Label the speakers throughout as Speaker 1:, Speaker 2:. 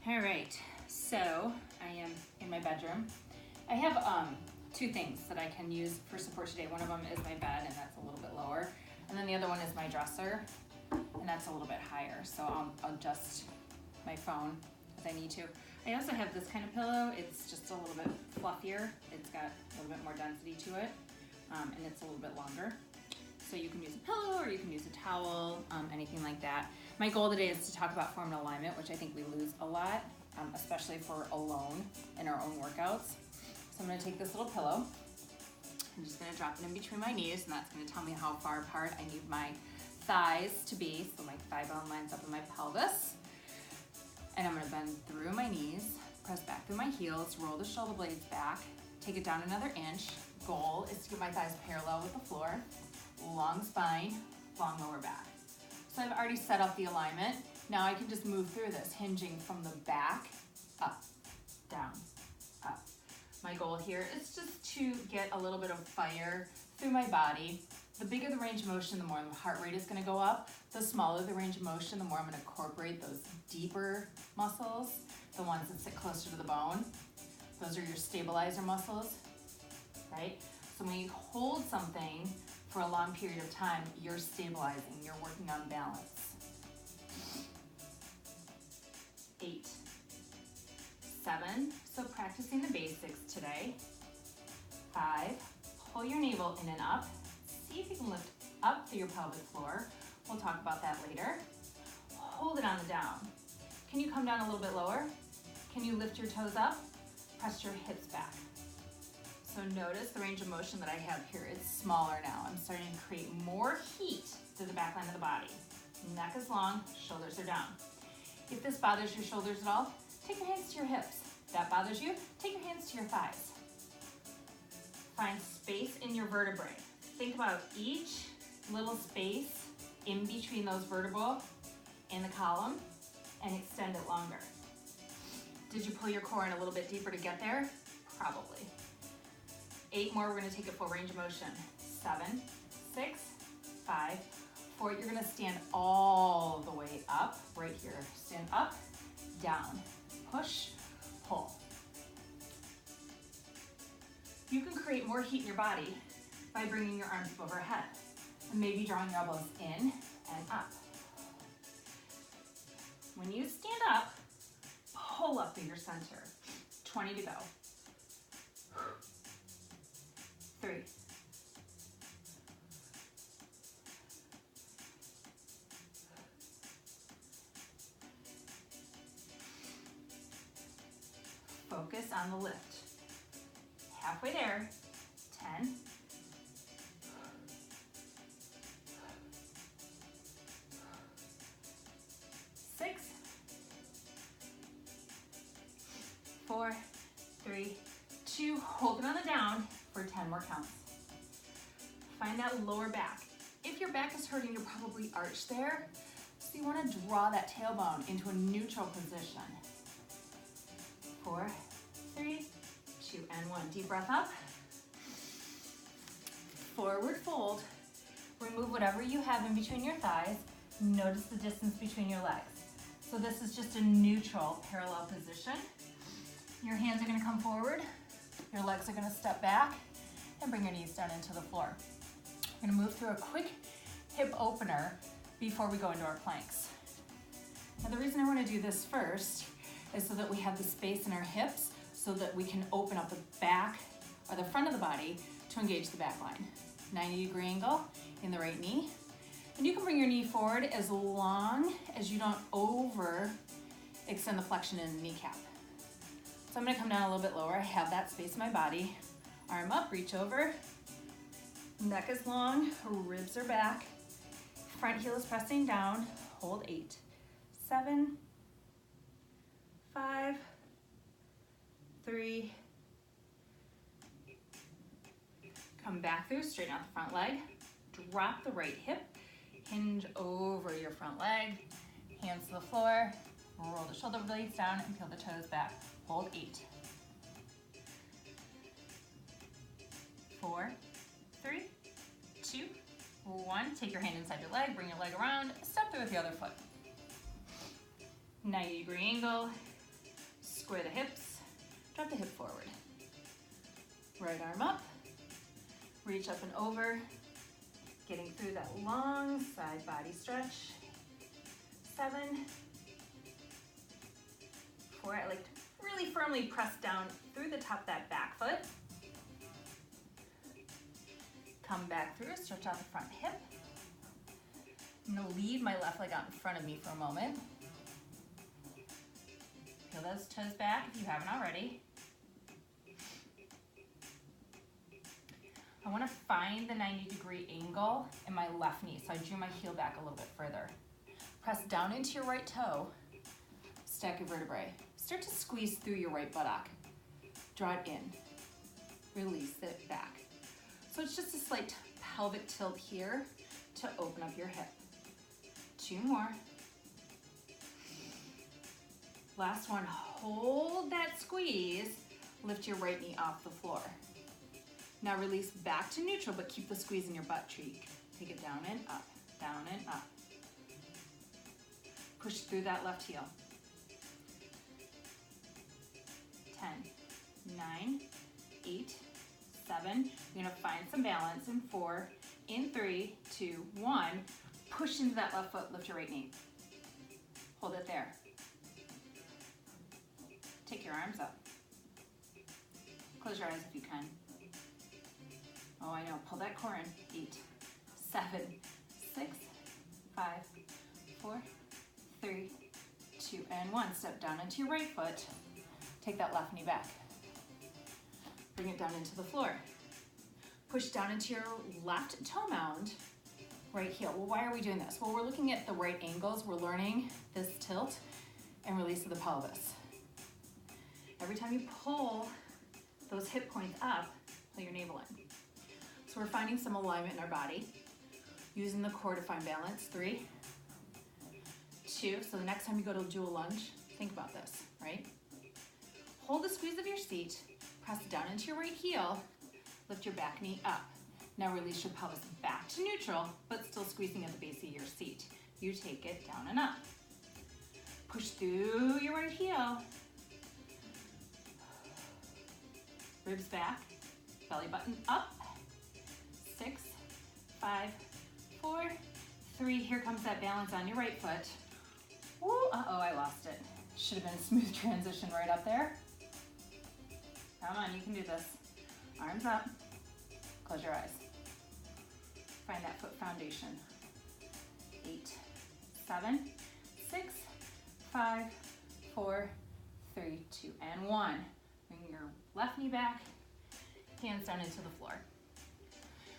Speaker 1: All right, so I am in my bedroom. I have two things that I can use for support today. One of them is my bed, and that's a little bit lower. And then the other one is my dresser, and that's a little bit higher. So I'll adjust my phone as I need to. I also have this kind of pillow. It's just a little bit fluffier. It's got a little bit more density to it, and it's a little bit longer. So you can use a pillow or you can use a towel, anything like that. My goal today is to talk about form and alignment, which I think we lose a lot, especially if we're alone in our own workouts. So I'm gonna take this little pillow. I'm just gonna drop it in between my knees, and that's gonna tell me how far apart I need my thighs to be. So my thigh bone lines up in my pelvis. And I'm gonna bend through my knees, press back through my heels, roll the shoulder blades back, take it down another inch. Goal is to get my thighs parallel with the floor. Long spine, long lower back. So I've already set up the alignment. Now I can just move through this, hinging from the back, up, down, up. My goal here is just to get a little bit of fire through my body. The bigger the range of motion, the more the heart rate is gonna go up. The smaller the range of motion, the more I'm gonna incorporate those deeper muscles, the ones that sit closer to the bone. Those are your stabilizer muscles, right? So when you hold something for a long period of time, you're stabilizing, you're working on balance. 8, 7, so practicing the basics today. 5, pull your navel in and up. See if you can lift up through your pelvic floor. We'll talk about that later. Hold it on the down. Can you come down a little bit lower? Can you lift your toes up? Press your hips back. So notice the range of motion that I have here is smaller now. I'm starting to create more heat to the back line of the body. Neck is long, shoulders are down. If this bothers your shoulders at all, take your hands to your hips. If that bothers you, take your hands to your thighs. Find space in your vertebrae. Think about each little space in between those vertebrae in the column and extend it longer. Did you pull your core in a little bit deeper to get there? Probably. 8 more, we're gonna take it full range of motion. 7, 6, 5, 4. You're gonna stand all the way up, right here. Stand up, down, push, pull. You can create more heat in your body by bringing your arms overhead and maybe drawing your elbows in and up. When you stand up, pull up through your center. 20 to go. 3, 'Focus on the lift. Halfway there. 10, 6, 4, 3, 2. Hold it on the down for 10 more counts. Find that lower back. If your back is hurting, you're probably arched there. So you want to draw that tailbone into a neutral position. 4, 3, 2, and 1. Deep breath up. Forward fold. Remove whatever you have in between your thighs. Notice the distance between your legs. So this is just a neutral parallel position. Your hands are going to come forward. Your legs are going to step back and bring your knees down into the floor. We're going to move through a quick hip opener before we go into our planks. Now the reason I want to do this first is so that we have the space in our hips so that we can open up the back or the front of the body to engage the back line. 90-degree angle in the right knee. And you can bring your knee forward as long as you don't over extend the flexion in the kneecap. So I'm gonna come down a little bit lower. I have that space in my body. Arm up, reach over. Neck is long, ribs are back. Front heel is pressing down. Hold 8, 7, 5, 3. Come back through, straighten out the front leg. Drop the right hip. Hinge over your front leg. Hands to the floor. Roll the shoulder blades down and peel the toes back. Hold 8. 4, 3, 2, 1. Take your hand inside your leg, bring your leg around, step through with the other foot. 90-degree angle, square the hips, drop the hip forward. Right arm up, reach up and over, getting through that long side body stretch. 7, 4, I like to really firmly press down through the top of that back foot. Come back through, stretch out the front hip. I'm gonna leave my left leg out in front of me for a moment. Peel those toes back if you haven't already. I wanna find the 90-degree angle in my left knee, so I drew my heel back a little bit further. Press down into your right toe, stack your vertebrae. Start to squeeze through your right buttock. Draw it in, release it back. So it's just a slight pelvic tilt here to open up your hip. 2 more. Last one, hold that squeeze, lift your right knee off the floor. Now release back to neutral, but keep the squeeze in your butt cheek. Take it down and up, down and up. Push through that left heel. 10, 9, 8, 7. You're gonna find some balance in 4, in 3, 2, 1. Push into that left foot, lift your right knee. Hold it there. Take your arms up. Close your eyes if you can. Oh, I know, pull that core in. 8, 7, 6, 5, 4, 3, 2, and 1. Step down into your right foot. Take that left knee back. Bring it down into the floor. Push down into your left toe mound, right heel. Well, why are we doing this? Well, we're looking at the right angles. We're learning this tilt and release of the pelvis. Every time you pull those hip points up, pull your navel in. So we're finding some alignment in our body, using the core to find balance. 3, 2, so the next time you go to dual lunge, think about this, right? Hold the squeeze of your seat, press down into your right heel, lift your back knee up. Now release your pelvis back to neutral, but still squeezing at the base of your seat. You take it down and up. Push through your right heel. Ribs back, belly button up. 6, 5, 4, 3. Here comes that balance on your right foot. Woo, uh-oh, I lost it. Should have been a smooth transition right up there. Come on, you can do this. Arms up, close your eyes. Find that foot foundation. 8, 7, 6, 5, 4, 3, 2, and 1. Bring your left knee back, hands down into the floor.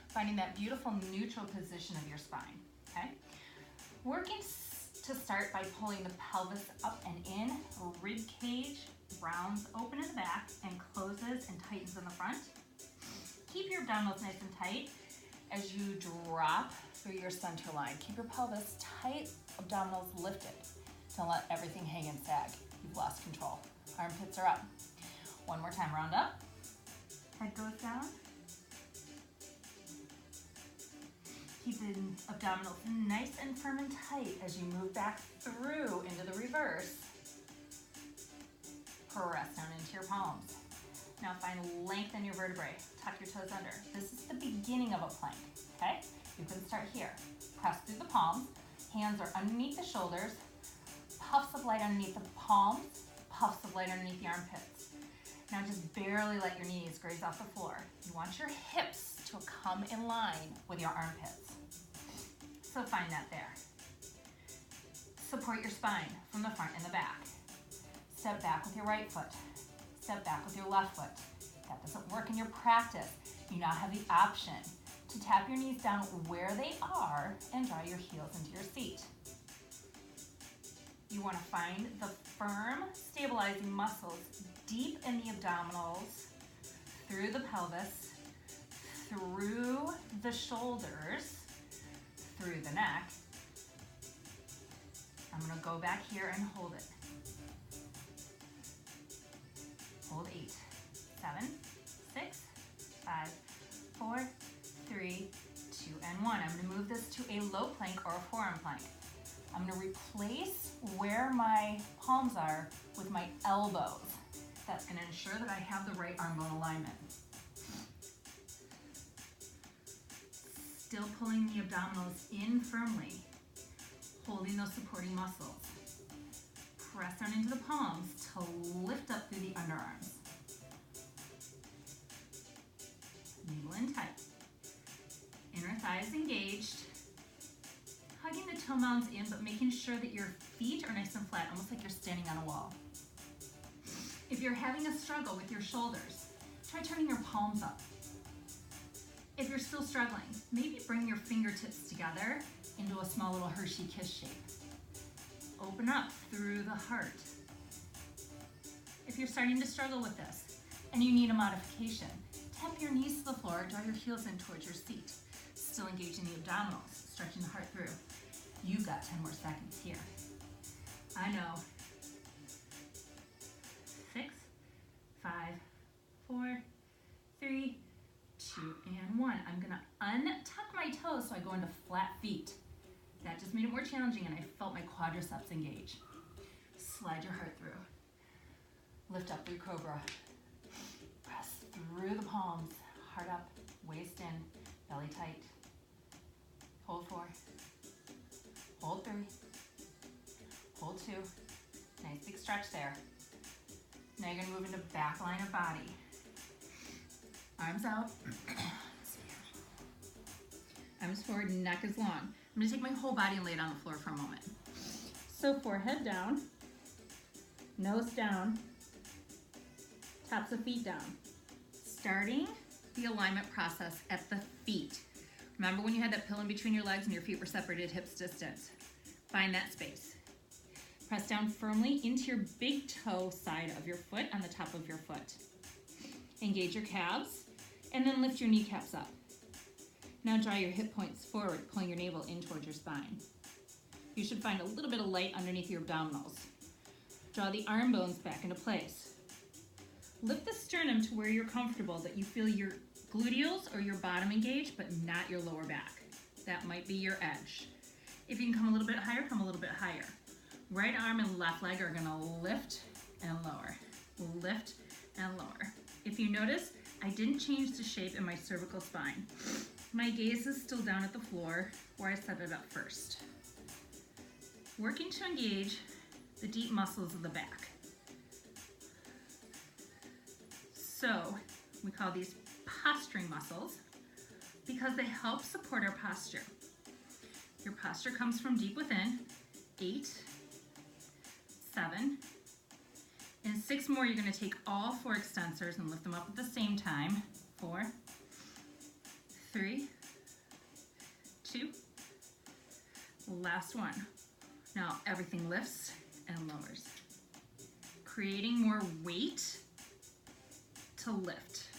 Speaker 1: Finding that beautiful neutral position of your spine, okay? Working to start by pulling the pelvis up and in, rib cage rounds open in the back and closes and tightens in the front. Keep your abdominals nice and tight as you drop through your center line. Keep your pelvis tight, abdominals lifted. Don't let everything hang and sag. You've lost control. Armpits are up. One more time, round up. Head goes down. Keep the abdominals nice and firm and tight as you move back through into the reverse. Press down into your palms. Now find length in your vertebrae. Tuck your toes under. This is the beginning of a plank, okay? You can start here. Press through the palms. Hands are underneath the shoulders. Puffs of light underneath the palms. Puffs of light underneath the armpits. Now just barely let your knees graze off the floor. You want your hips to come in line with your armpits. So find that there. Support your spine from the front and the back. Step back with your right foot. Step back with your left foot. That doesn't work in your practice. You now have the option to tap your knees down where they are and draw your heels into your seat. You want to find the firm, stabilizing muscles deep in the abdominals, through the pelvis, through the shoulders, through the neck. I'm going to go back here and hold it. Hold 8, 7, 6, 5, 4, 3, 2, and 1. I'm going to move this to a low plank or a forearm plank. I'm gonna replace where my palms are with my elbows. That's gonna ensure that I have the right arm bone alignment. Still pulling the abdominals in firmly, holding those supporting muscles. Press down into the palms to lift up through the underarms. Navel in tight. Inner thighs engaged. Hugging the toe mounds in, but making sure that your feet are nice and flat, almost like you're standing on a wall. If you're having a struggle with your shoulders, try turning your palms up. If you're still struggling, maybe bring your fingertips together into a small little Hershey kiss shape. Open up through the heart. If you're starting to struggle with this and you need a modification, tap your knees to the floor, draw your heels in towards your seat. Still engaging the abdominals, stretching the heart through. You've got 10 more seconds here. I know. 6, 5, 4, 3, 2, and 1. I'm gonna untuck my toes so I go into flat feet. That just made it more challenging and I felt my quadriceps engage. Slide your heart through. Lift up through cobra. Press through the palms. Heart up, waist in, belly tight. Hold 4. Hold 3. Hold 2. Nice big stretch there. Now you're gonna move into back line of body. Arms out. Arms forward, neck is long. I'm gonna take my whole body and lay it on the floor for a moment. So forehead down, nose down, tops of feet down. Starting the alignment process at the feet. Remember when you had that pillow in between your legs and your feet were separated hips distance? Find that space. Press down firmly into your big toe side of your foot on the top of your foot. Engage your calves and then lift your kneecaps up. Now draw your hip points forward, pulling your navel in towards your spine. You should find a little bit of light underneath your abdominals. Draw the arm bones back into place. Lift the sternum to where you're comfortable, that you feel your gluteals or your bottom engaged, but not your lower back. That might be your edge. If you can come a little bit higher, come a little bit higher. Right arm and left leg are gonna lift and lower. Lift and lower. If you notice, I didn't change the shape in my cervical spine. My gaze is still down at the floor where I set it up first. Working to engage the deep muscles of the back. So we call these posturing muscles because they help support our posture. Your posture comes from deep within. 8, 7, and 6 more. You're going to take all 4 extensors and lift them up at the same time. 4, 3, 2, last one. Now everything lifts and lowers, creating more weight to lift.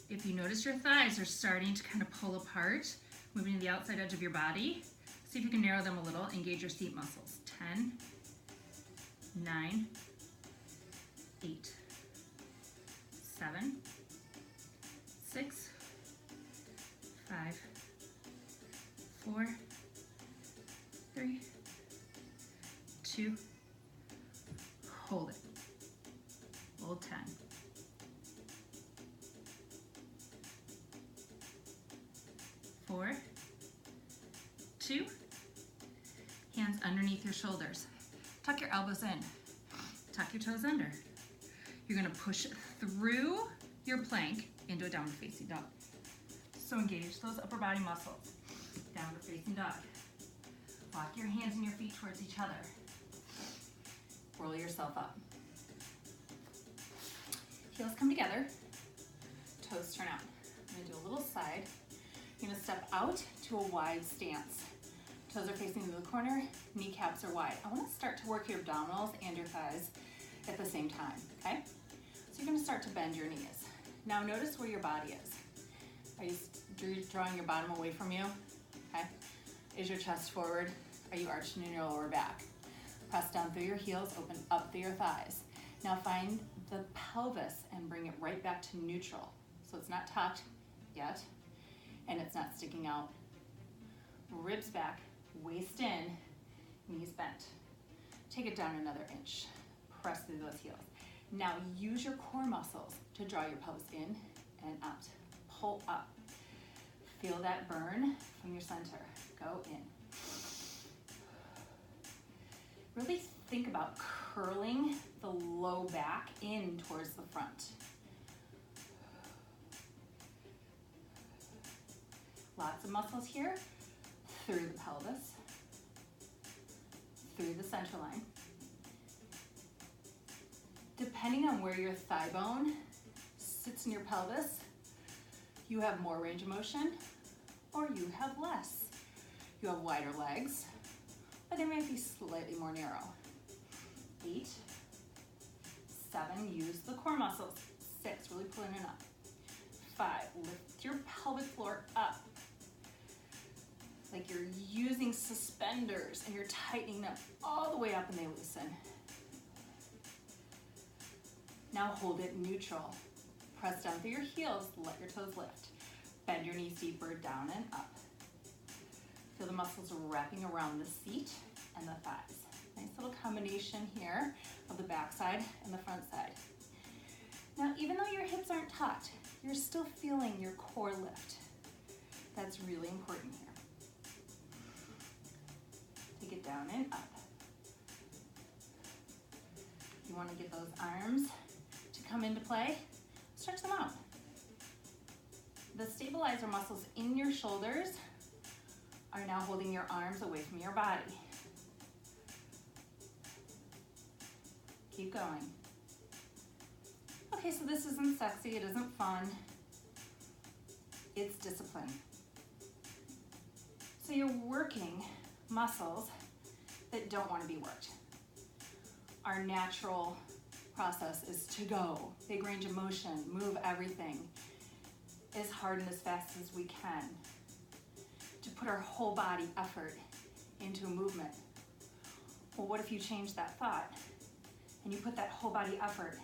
Speaker 1: If you notice your thighs are starting to kind of pull apart, moving to the outside edge of your body, see if you can narrow them a little. Engage your seat muscles. 10, 9, 8, 7, 6, 5, 4, 3, 2, hold it. Hold 10. Four, 2, hands underneath your shoulders. Tuck your elbows in, tuck your toes under. You're gonna push through your plank into a downward facing dog. So engage those upper body muscles. Downward facing dog. Lock your hands and your feet towards each other. Roll yourself up. Heels come together, toes turn out. I'm gonna do a little side. You're gonna step out to a wide stance. Toes are facing to the corner, kneecaps are wide. I wanna start to work your abdominals and your thighs at the same time, okay? So you're gonna start to bend your knees. Now notice where your body is. Are you drawing your bottom away from you? Okay. Is your chest forward? Are you arching in your lower back? Press down through your heels, open up through your thighs. Now find the pelvis and bring it right back to neutral. So it's not tucked yet, and it's not sticking out. Ribs back, Waist in, knees bent. Take it down another inch. Press through those heels. Now use your core muscles to draw your pelvis in and out. Pull up. Feel that burn from your center. Go in. Really think about curling the low back in towards the front. Lots of muscles here through the pelvis, through the center line. Depending on where your thigh bone sits in your pelvis, you have more range of motion or you have less. You have wider legs, but they might be slightly more narrow. 8, 7, use the core muscles. 6, really pulling it up. 5, lift your pelvic floor up. Like you're using suspenders and you're tightening them all the way up and they loosen. Now hold it neutral. Press down through your heels, let your toes lift. Bend your knees deeper, down and up. Feel the muscles wrapping around the seat and the thighs. Nice little combination here of the back side and the front side. Now, even though your hips aren't taut, you're still feeling your core lift. That's really important here. Take it down and up. You want to get those arms to come into play. Stretch them out. The stabilizer muscles in your shoulders are now holding your arms away from your body. Keep going. Okay, so this isn't sexy, it isn't fun. It's discipline. So you're working muscles that don't want to be worked. Our natural process is to go, big range of motion, move everything as hard and as fast as we can, to put our whole body effort into a movement. Well, what if you change that thought and you put that whole body effort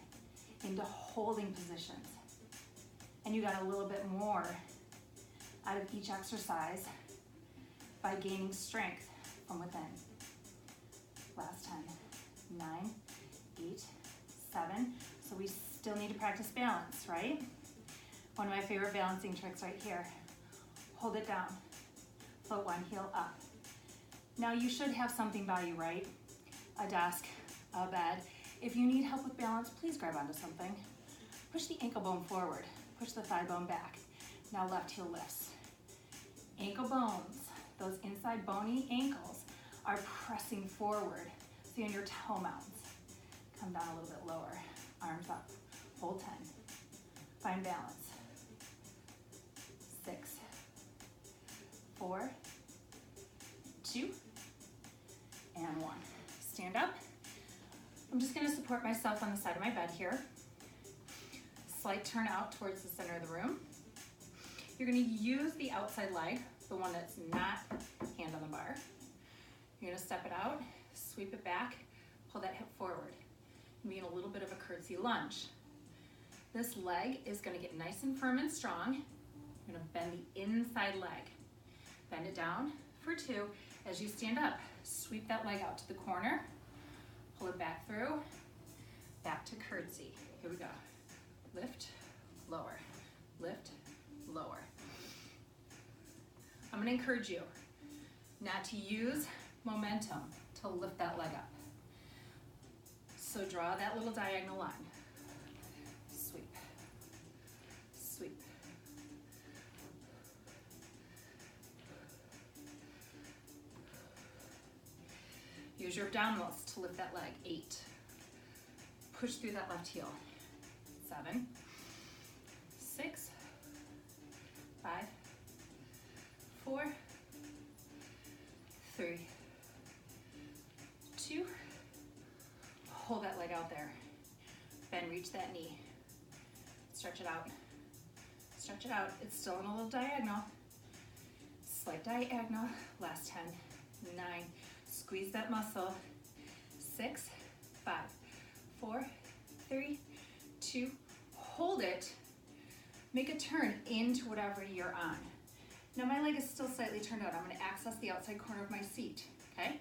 Speaker 1: into holding positions, and you got a little bit more out of each exercise by gaining strength from within. Last 10, 9, 8, 7. So we still need to practice balance, right? One of my favorite balancing tricks right here. Hold it down, float one heel up. Now you should have something by you, right? A desk, a bed. If you need help with balance, please grab onto something. Push the ankle bone forward, push the thigh bone back. Now left heel lifts. Ankle bones, those inside bony ankles are pressing forward. So in your toe mounts. Come down a little bit lower, arms up, hold 10. Find balance. 6, 4, 2, and 1. Stand up. I'm just gonna support myself on the side of my bed here. Slight turn out towards the center of the room. You're gonna use the outside leg, the one that's not hand on the bar. You're gonna step it out, sweep it back, pull that hip forward. And be in a little bit of a curtsy lunge. This leg is gonna get nice and firm and strong. You're gonna bend the inside leg. Bend it down for 2. As you stand up, sweep that leg out to the corner, pull it back through, back to curtsy. Here we go. Lift, lower, lift, lower. I'm gonna encourage you not to use momentum to lift that leg up. So draw that little diagonal line. Sweep, sweep. Use your abdominals to lift that leg. 8. Push through that left heel. 7, 6, 5, 4, 3, 2. Hold that leg out there. Bend, reach that knee. Stretch it out. Stretch it out. It's still in a little diagonal. Slight diagonal. Last 10, 9. Squeeze that muscle. 6, 5, 4, 3, 2. Hold it. Make a turn into whatever you're on. Now my leg is still slightly turned out. I'm gonna access the outside corner of my seat, okay?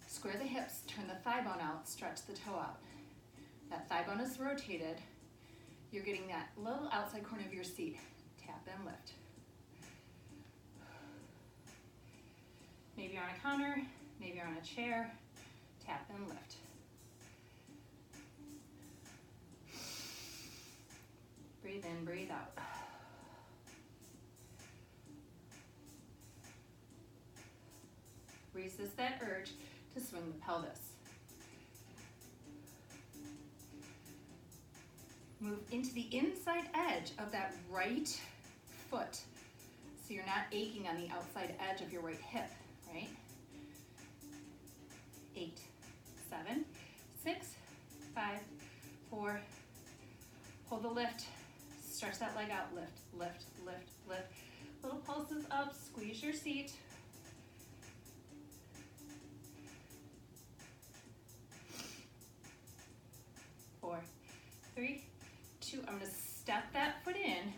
Speaker 1: Square the hips, turn the thigh bone out, stretch the toe out. That thigh bone is rotated. You're getting that little outside corner of your seat. Tap and lift. Maybe you're on a counter, maybe you're on a chair. Tap and lift. Breathe in, breathe out. Resist that urge to swing the pelvis. Move into the inside edge of that right foot so you're not aching on the outside edge of your right hip, right? 8, 7, 6, 5, 4. Hold the lift. Stretch that leg out. Lift, lift, lift, lift. Little pulses up. Squeeze your seat. Four, 3, 2. I'm going to step that foot in.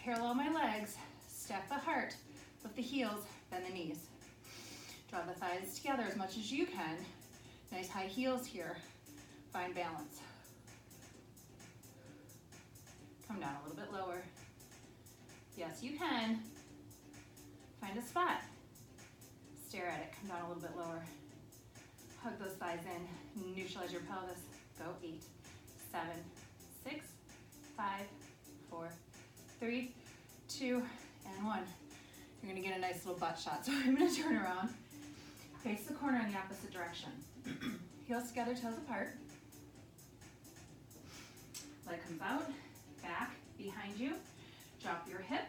Speaker 1: Parallel my legs. Stack the heart. Lift the heels. Bend the knees. Draw the thighs together as much as you can. Nice high heels here. Find balance. Come down a little bit lower. Yes, you can. Find a spot. Stare at it. Come down a little bit lower. Hug those thighs in. Neutralize your pelvis. Go. 8, 7, 6, 5, 4, 3, 2, and 1. You're going to get a nice little butt shot. So I'm going to turn around. Face the corner in the opposite direction. Heels together, toes apart. Leg comes out, back, behind you. Drop your hip.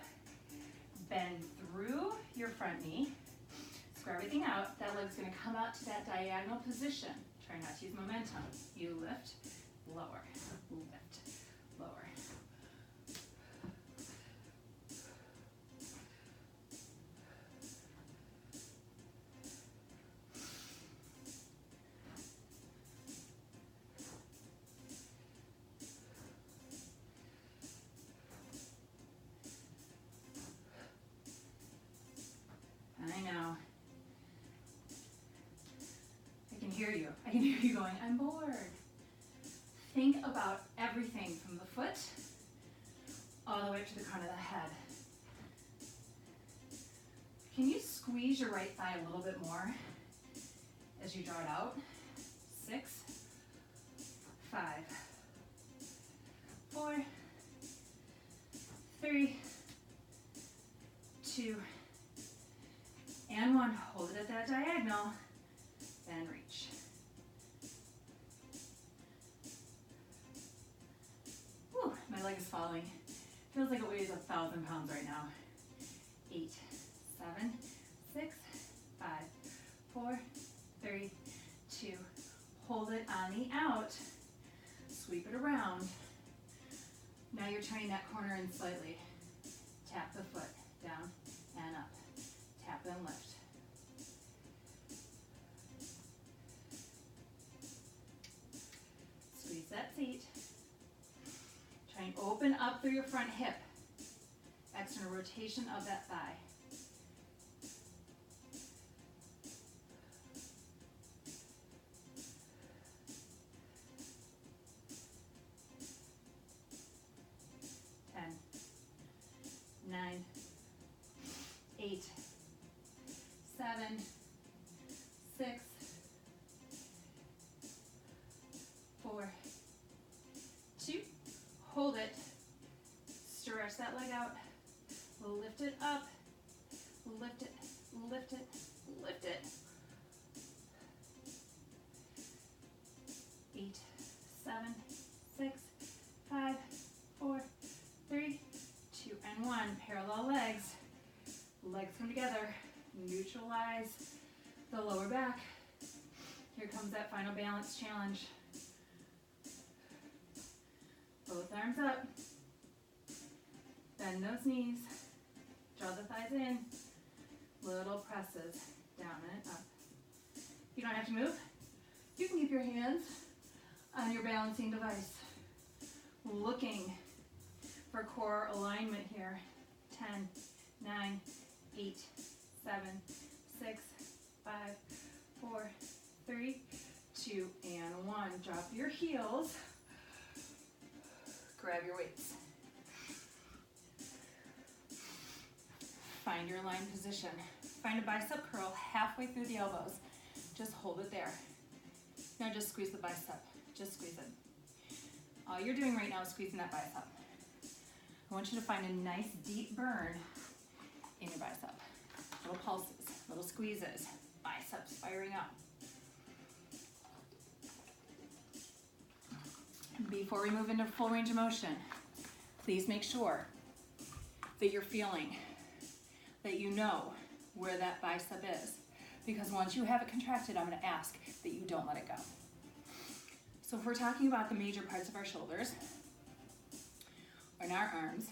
Speaker 1: Bend through your front knee. Square everything out. That leg's going to come out to that diagonal position. Try not to use momentum. You lift, lower, lift, lower. I know. I can hear you. I can hear you going, I'm bored. Think about everything from the foot all the way up to the crown of the head. Can you squeeze your right thigh a little bit more as you draw it out? 6, 5, 4, 3, 2, and 1. Hold it at that diagonal, then reach. Whew, my leg is falling. Feels like it weighs 1,000 pounds right now. 8, 7, 6, 5, 4, 3, 2. Hold it on the out. Sweep it around. Now you're turning that corner in slightly. Tap the foot down and up. Tap and lift. Squeeze that seat. Try and open up through your front hip. External rotation of that thigh. Ten, 9, 8, 7, 6, 4, 2. Hold it. Stretch that leg out. Lift it up. Lift it, lift it, lift it. 8, 7, 6, 5, 4, 3, 2, and 1. Parallel legs. Legs come together. Neutralize the lower back. Here comes that final balance challenge. Both arms up. Bend those knees. Draw the thighs in. Little presses down and up. You don't have to move. You can keep your hands on your balancing device. Looking for core alignment here. 10, 9, 8, 7, 6, 5, 4, 3, 2, and 1. Drop your heels. Grab your weights. Find your aligned position. Find a bicep curl halfway through the elbows. Just hold it there. Now just squeeze the bicep. Just squeeze it. All you're doing right now is squeezing that bicep. I want you to find a nice deep burn in your bicep. Little pulses, little squeezes, biceps firing up. Before we move into full range of motion, please make sure that you're feeling, that you know where that bicep is. Because once you have it contracted, I'm going to ask that you don't let it go. So if we're talking about the major parts of our shoulders, or in our arms,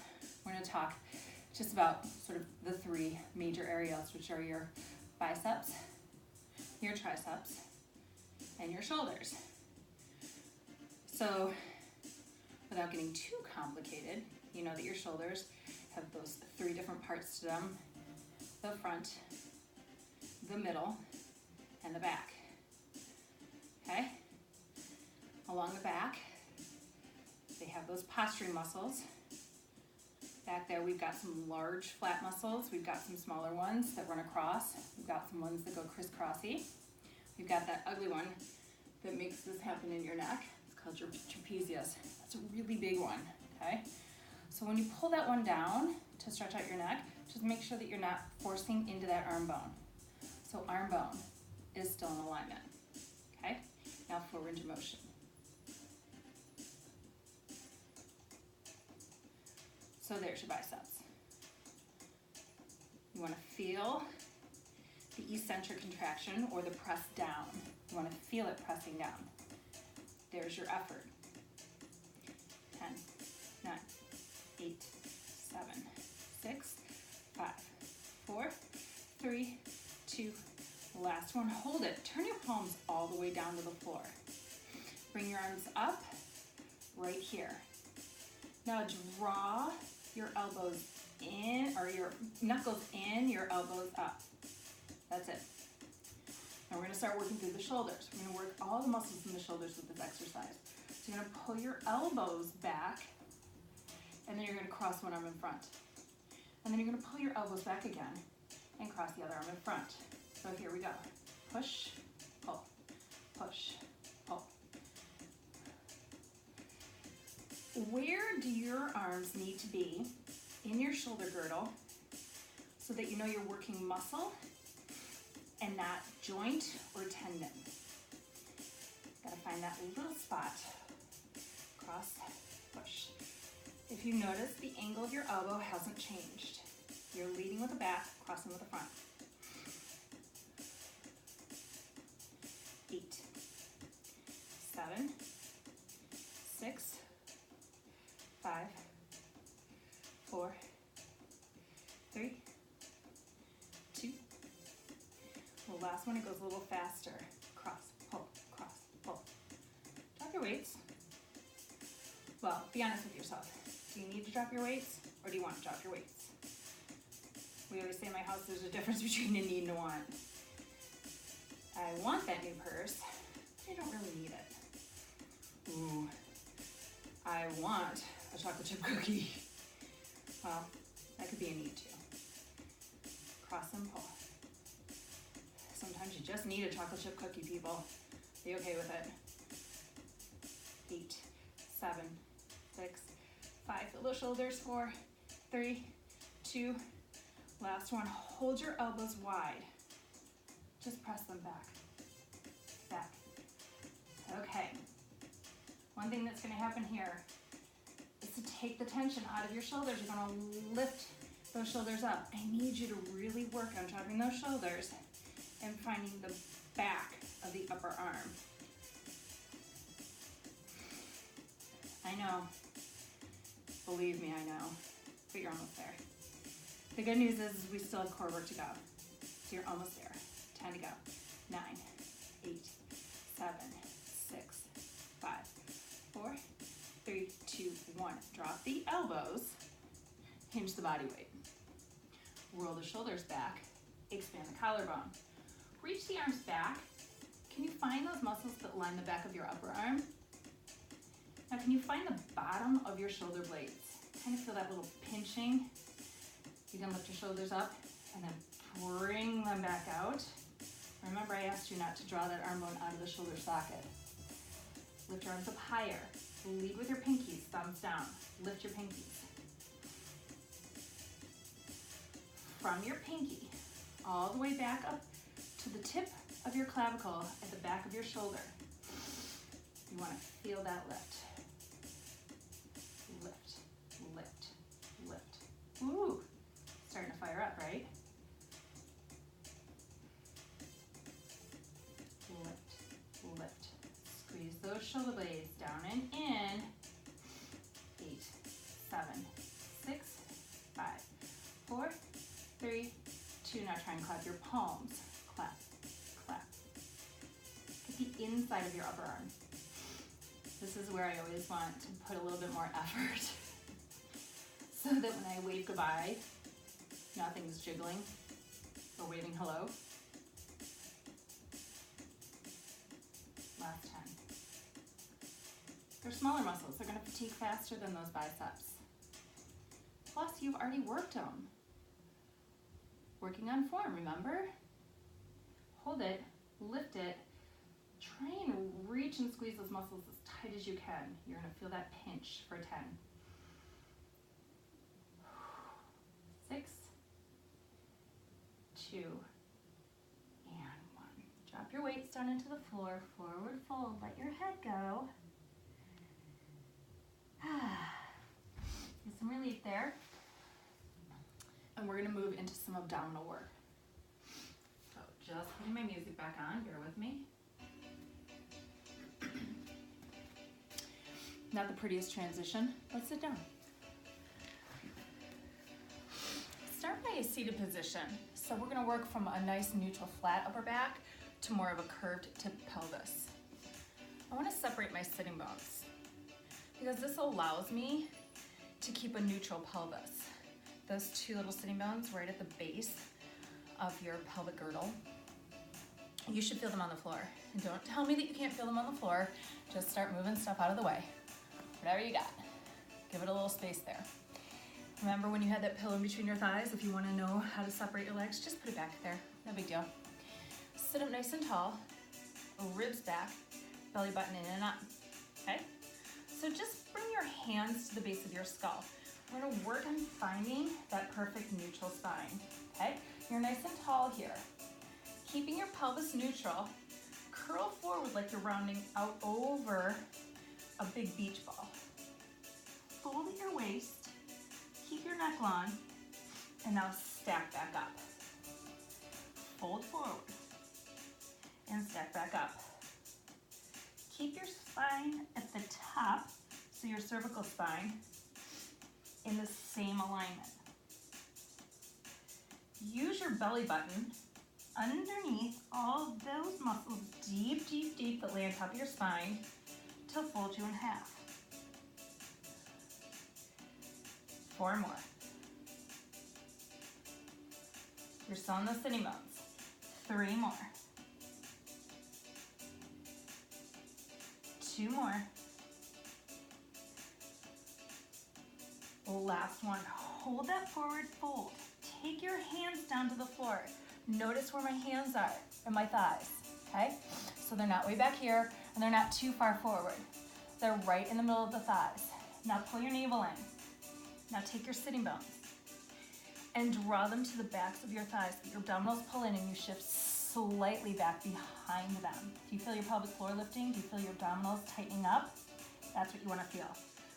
Speaker 1: we're going to talk just about sort of the three major areas, which are your biceps, your triceps, and your shoulders. So without getting too complicated, you know that your shoulders have those three different parts to them: the front, the middle, and the back. Okay? Along the back, they have those posturing muscles. Back there, we've got some large flat muscles. We've got some smaller ones that run across. We've got some ones that go crisscrossy. We've got that ugly one that makes this happen in your neck. It's called your trapezius. That's a really big one, okay? So when you pull that one down to stretch out your neck, just make sure that you're not forcing into that arm bone. So arm bone is still in alignment, okay? Now full range of motion. So there's your biceps. You want to feel the eccentric contraction or the press down. You want to feel it pressing down. There's your effort. 10, 9, 8, 7, 6, 5, 4, 3, 2, last one. Hold it. Turn your palms all the way down to the floor. Bring your arms up right here. Now draw your elbows in, or your knuckles in, your elbows up. That's it. Now we're going to start working through the shoulders. We're going to work all the muscles in the shoulders with this exercise. So you're going to pull your elbows back, and then you're going to cross one arm in front. And then you're going to pull your elbows back again and cross the other arm in front. So here we go. Push, pull, push, pull. Where do your arms need to be in your shoulder girdle so that you know you're working muscle and not joint or tendon? Gotta find that little spot. Cross, push. If you notice, the angle of your elbow hasn't changed. You're leading with the back, crossing with the front. 8, 7, 6, 5, 4, 3, 2. The last one, it goes a little faster. Cross, pull, cross, pull. Drop your weights. Well, be honest with yourself. Do you need to drop your weights, or do you want to drop your weights? We always say in my house there's a difference between a need and a want. I want that new purse, but I don't really need it. Ooh, I want a chocolate chip cookie. Well, that could be a need too. Cross and pull. Sometimes you just need a chocolate chip cookie, people. Be okay with it. 8, 7, 6, 5. Feel those shoulders. 4, 3, 2. Last one. Hold your elbows wide. Just press them back. Back. Okay. One thing that's going to happen here is to take the tension out of your shoulders. You're going to lift those shoulders up. I need you to really work on dropping those shoulders and finding the back of the upper arm. I know. Believe me, I know. But you're almost there. The good news is we still have core work to go. So you're almost there. 10 to go. 9, 8, 7, 6, 5, 4, 3, 2, 1. Drop the elbows. Hinge the body weight. Roll the shoulders back, expand the collarbone. Reach the arms back. Can you find those muscles that line the back of your upper arm? Now can you find the bottom of your shoulder blades? Kind of feel that little pinching. You can lift your shoulders up and then bring them back out. Remember, I asked you not to draw that arm bone out of the shoulder socket. Lift your arms up higher. Lead with your pinkies, thumbs down. Lift your pinkies. From your pinky, all the way back up to the tip of your clavicle at the back of your shoulder. You want to feel that lift. Lift, lift, lift. Ooh, starting to fire up, right? Lift, lift. Squeeze those shoulder blades down and in. 8, 7, 6, 5, 4, 3, 2. Now try and clap your palms. Clap, clap. Get the inside of your upper arm. This is where I always want to put a little bit more effort so that when I wave goodbye, nothing's jiggling or waving hello. Last 10. They're smaller muscles. They're going to fatigue faster than those biceps. Plus, you've already worked them. Working on form, remember? Hold it, lift it, try and reach and squeeze those muscles as tight as you can. You're gonna feel that pinch for 10. 6, 2, and 1. Drop your weights down into the floor, forward fold, let your head go. Get some relief there. And we're gonna move into some abdominal work. So just putting my music back on, bear with me. Not the prettiest transition. Let's sit down. Start by a seated position. So we're gonna work from a nice neutral flat upper back to more of a curved tip pelvis. I wanna separate my sitting bones because this allows me to keep a neutral pelvis. Those two little sitting bones right at the base of your pelvic girdle. You should feel them on the floor. And don't tell me that you can't feel them on the floor. Just start moving stuff out of the way. Whatever you got. Give it a little space there. Remember when you had that pillow in between your thighs? If you want to know how to separate your legs, just put it back there. No big deal. Sit up nice and tall. Ribs back. Belly button in and up. Okay? So just bring your hands to the base of your skull. We're gonna work on finding that perfect neutral spine, okay? You're nice and tall here. Keeping your pelvis neutral, curl forward like you're rounding out over a big beach ball. Fold at your waist, keep your neck long, and now stack back up. Fold forward, and stack back up. Keep your spine at the top, so your cervical spine, in the same alignment. Use your belly button underneath all of those muscles deep, deep, deep that lay on top of your spine to fold you in half. 4 more. You're still in the sitting bones. 3 more. 2 more. Last one. Hold that forward fold. Take your hands down to the floor. Notice where my hands are and my thighs, okay? So they're not way back here and they're not too far forward. They're right in the middle of the thighs. Now pull your navel in. Now take your sitting bones and draw them to the backs of your thighs. Your abdominals pull in and you shift slightly back behind them. Do you feel your pelvic floor lifting? Do you feel your abdominals tightening up? That's what you want to feel.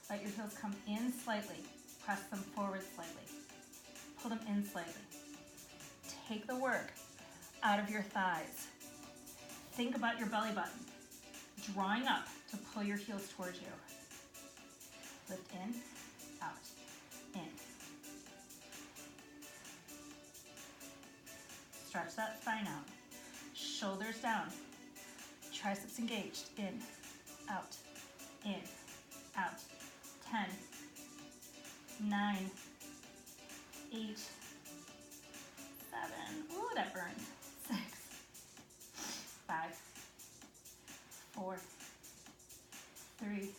Speaker 1: Let your heels come in slightly. Press them forward slightly. Pull them in slightly. Take the work out of your thighs. Think about your belly button, drawing up to pull your heels towards you. Lift in, out, in. Stretch that spine out. Shoulders down. Triceps engaged. In, out, 10, 9, 8, 7. Ooh, that burns. 6, 5, 4, 3,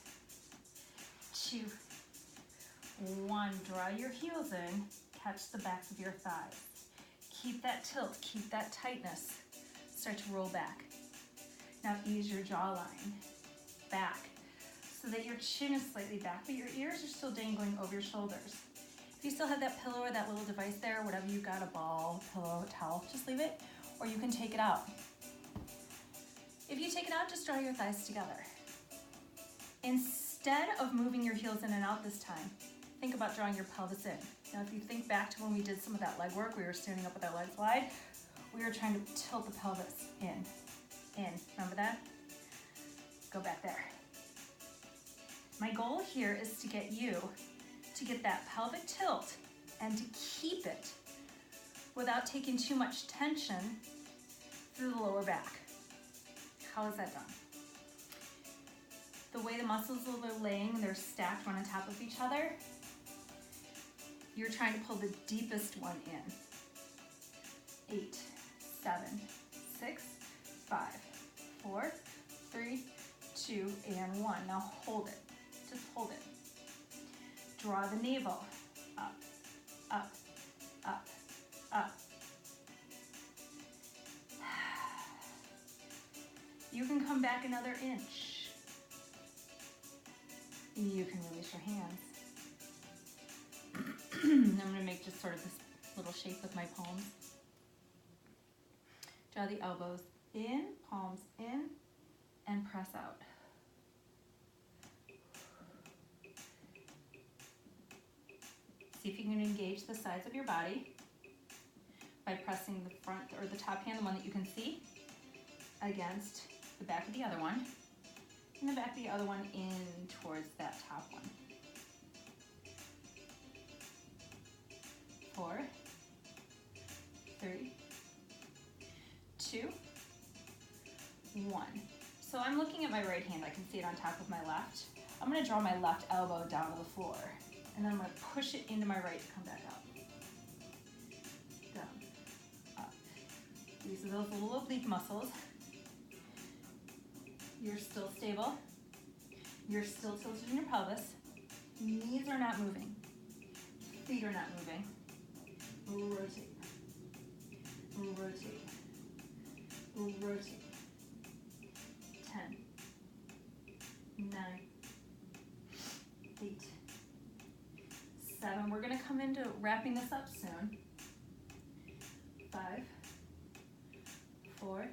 Speaker 1: 2, 1. Draw your heels in. Catch the backs of your thighs. Keep that tilt. Keep that tightness. Start to roll back. Now ease your jawline back so that your chin is slightly back, but your ears are still dangling over your shoulders. If you still have that pillow or that little device there, whatever you got, a ball, pillow, a towel, just leave it, or you can take it out. If you take it out, just draw your thighs together. Instead of moving your heels in and out this time, think about drawing your pelvis in. Now, if you think back to when we did some of that leg work, we were standing up with our legs wide, we were trying to tilt the pelvis in. Remember that? Go back there. My goal here is to get you to get that pelvic tilt and to keep it without taking too much tension through the lower back. How is that done? The way the muscles are laying, they're stacked one on top of each other. You're trying to pull the deepest one in. 8, 7, 6, 5, 4, 3, 2, and 1. Now hold it. Just hold it. Draw the navel up, up, up, up. You can come back another inch. You can release your hands. I'm going to make just sort of this little shape with my palms. Draw the elbows in, palms in, and press out. See if you can engage the sides of your body by pressing the front or the top hand, the one that you can see, against the back of the other one, and the back of the other one in towards that top one. 4, 3, 2, 1. So I'm looking at my right hand. I can see it on top of my left. I'm going to draw my left elbow down to the floor, and then I'm going to push it into my right to come back up. Down, up. These are those little oblique muscles. You're still stable. You're still tilted in your pelvis. Knees are not moving. Feet are not moving. Rotate. Rotate. Rotate. 10, 9, 8, 7. We're going to come into wrapping this up soon. 5, 4,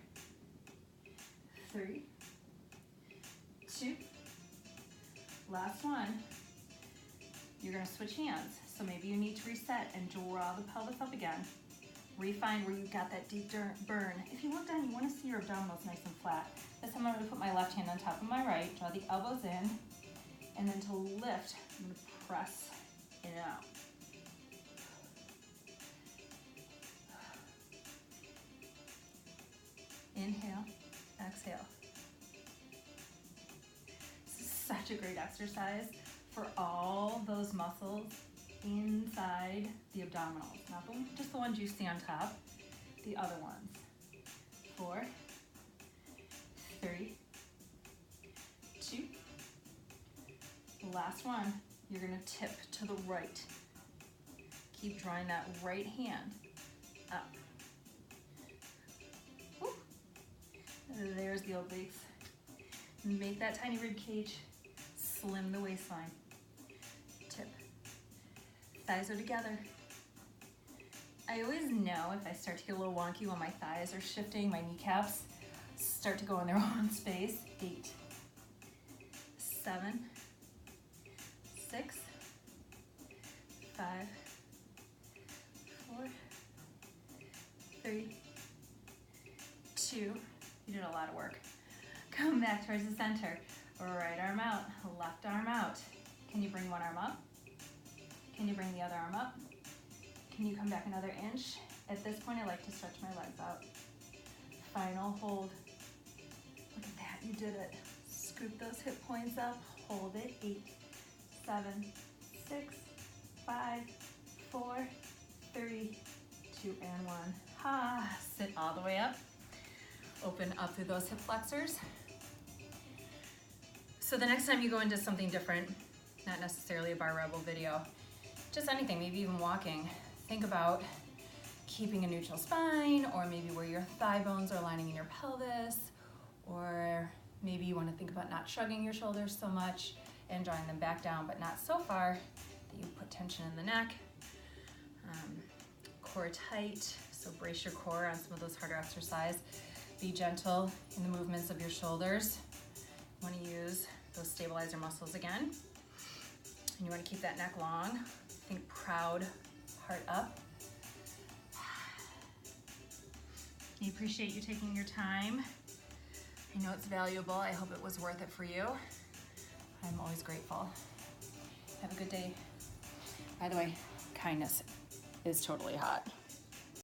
Speaker 1: 3, 2. Last one. You're going to switch hands. So maybe you need to reset and draw the pelvis up again. Refine where you got that deep burn. If you look down, you want to see your abdominals nice and flat. This time I'm going to put my left hand on top of my right, draw the elbows in, and then to lift, I'm going to press in and out. Inhale, exhale. This is such a great exercise for all those muscles inside the abdominals, not just the ones you see on top, the other ones. 4, 3, 2. Last one, you're going to tip to the right. Keep drawing that right hand up. Woo. There's the obliques. Make that tiny rib cage, slim the waistline. Tip. Thighs are together. I always know if I start to get a little wonky when my thighs are shifting, my kneecaps start to go in their own space. 8, 7, 6, 5, 4, 3, 2. You did a lot of work. Come back towards the center. Right arm out, left arm out. Can you bring one arm up? Can you bring the other arm up? Can you come back another inch? At this point, I like to stretch my legs out. Final hold. Look at that, you did it. Scoop those hip points up, hold it. 8, 7, 6, 5, 4, 3, 2 and 1. Ha, sit all the way up. Open up through those hip flexors. So the next time you go into something different, not necessarily a bar rebel video, just anything, maybe even walking, think about keeping a neutral spine, or maybe where your thigh bones are lining in your pelvis, or maybe you want to think about not shrugging your shoulders so much and drawing them back down, but not so far that you put tension in the neck. Core tight, so brace your core on some of those harder exercise. Be gentle in the movements of your shoulders. You want to use those stabilizer muscles again. And you want to keep that neck long. Think proud, heart up. I appreciate you taking your time. I know it's valuable. I hope it was worth it for you. I'm always grateful. Have a good day. By the way, kindness is totally hot.